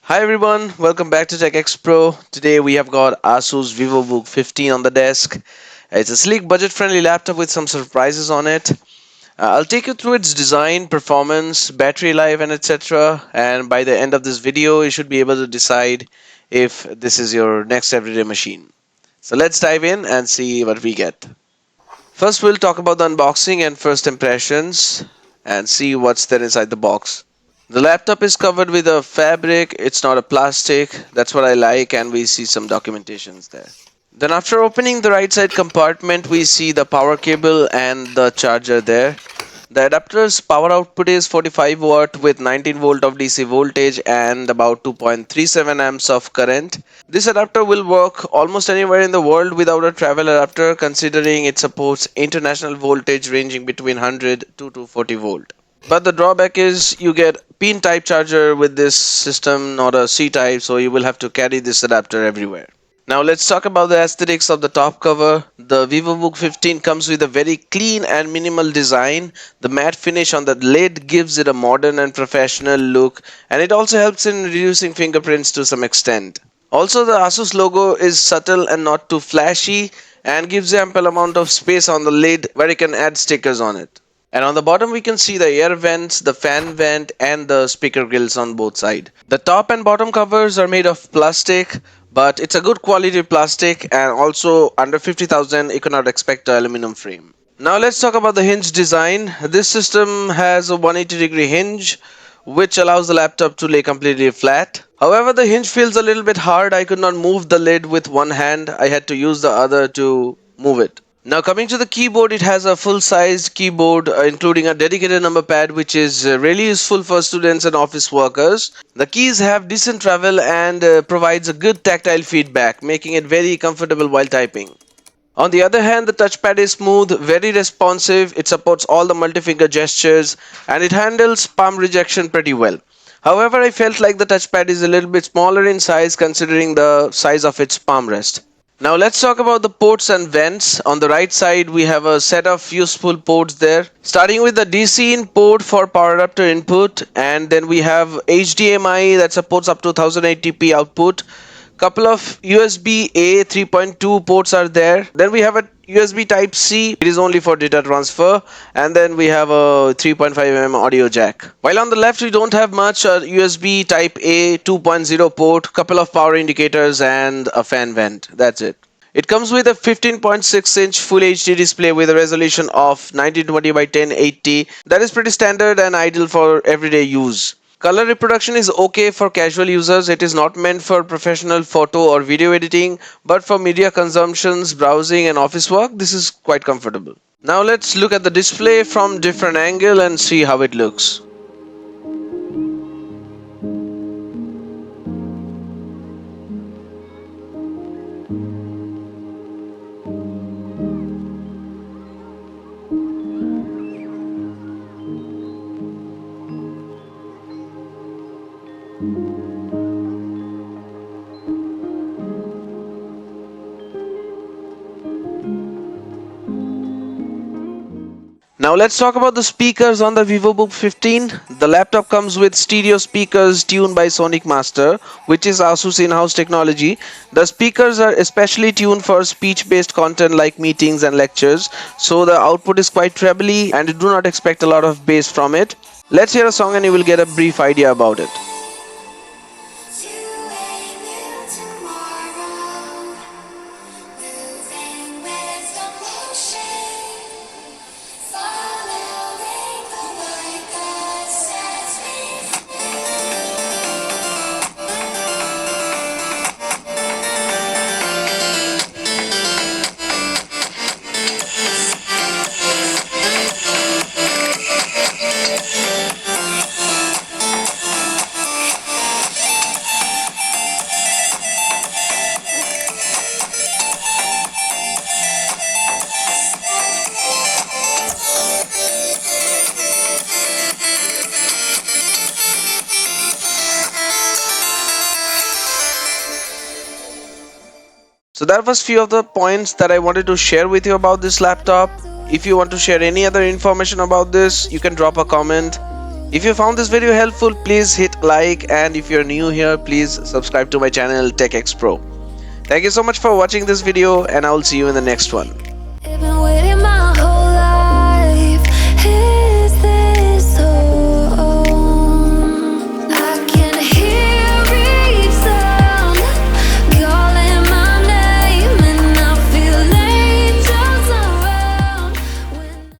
Hi everyone, welcome back to TechX Pro. Today we have got ASUS Vivobook 15 on the desk. It's a sleek budget-friendly laptop with some surprises on it. I'll take you through its design, performance, battery life and etc. And by the end of this video, you should be able to decide if this is your next everyday machine. So let's dive in and see what we get. First we'll talk about the unboxing and first impressions and see what's there inside the box. The laptop is covered with a fabric, it's not a plastic. That's what I like, and we see some documentations there. Then after opening the right side compartment, we see the power cable and the charger there. The adapter's power output is 45 watt with 19 volt of DC voltage and about 2.37 amps of current. This adapter will work almost anywhere in the world without a travel adapter, considering it supports international voltage ranging between 100 to 240 volt. But the drawback is you get pin type charger with this system, not a C type, so you will have to carry this adapter everywhere. Now let's talk about the aesthetics of the top cover. The Vivobook 15 comes with a very clean and minimal design. The matte finish on the lid gives it a modern and professional look, and it also helps in reducing fingerprints to some extent. Also, the ASUS logo is subtle and not too flashy and gives ample amount of space on the lid where you can add stickers on it. And on the bottom we can see the air vents, the fan vent and the speaker grills on both sides. The top and bottom covers are made of plastic, but it's a good quality plastic, and also under 50,000 you cannot expect an aluminum frame. Now let's talk about the hinge design. This system has a 180-degree hinge which allows the laptop to lay completely flat. However, the hinge feels a little bit hard. I could not move the lid with one hand. I had to use the other to move it. Now coming to the keyboard, it has a full-sized keyboard including a dedicated number pad, which is really useful for students and office workers. The keys have decent travel and provides a good tactile feedback, making it very comfortable while typing. On the other hand, the touchpad is smooth, very responsive, it supports all the multi-finger gestures and it handles palm rejection pretty well. However, I felt like the touchpad is a little bit smaller in size considering the size of its palm rest. Now let's talk about the ports and vents. On the right side we have a set of useful ports there, starting with the DC in port for power adapter input, and then we have HDMI that supports up to 1080p output. Couple of USB A 3.2 ports are there. Then we have a USB type C, it is only for data transfer, and then we have a 3.5mm audio jack. While on the left we don't have much, a USB type A 2.0 port, couple of power indicators and a fan vent. That's it. It comes with a 15.6-inch Full HD display with a resolution of 1920 by 1080. That is pretty standard and ideal for everyday use. Color reproduction is okay for casual users. It is not meant for professional photo or video editing, but for media consumptions, browsing and office work, this is quite comfortable. Now let's look at the display from different angle and see how it looks. Now let's talk about the speakers on the Vivobook 15. The laptop comes with stereo speakers tuned by Sonic Master, which is ASUS in-house technology. The speakers are especially tuned for speech-based content like meetings and lectures, so the output is quite trebly and you do not expect a lot of bass from it. Let's hear a song and you will get a brief idea about it. So that was few of the points that I wanted to share with you about this laptop. If you want to share any other information about this, you can drop a comment. If you found this video helpful, please hit like, and if you're new here, please subscribe to my channel TechXPro. Thank you so much for watching this video, and I will see you in the next one.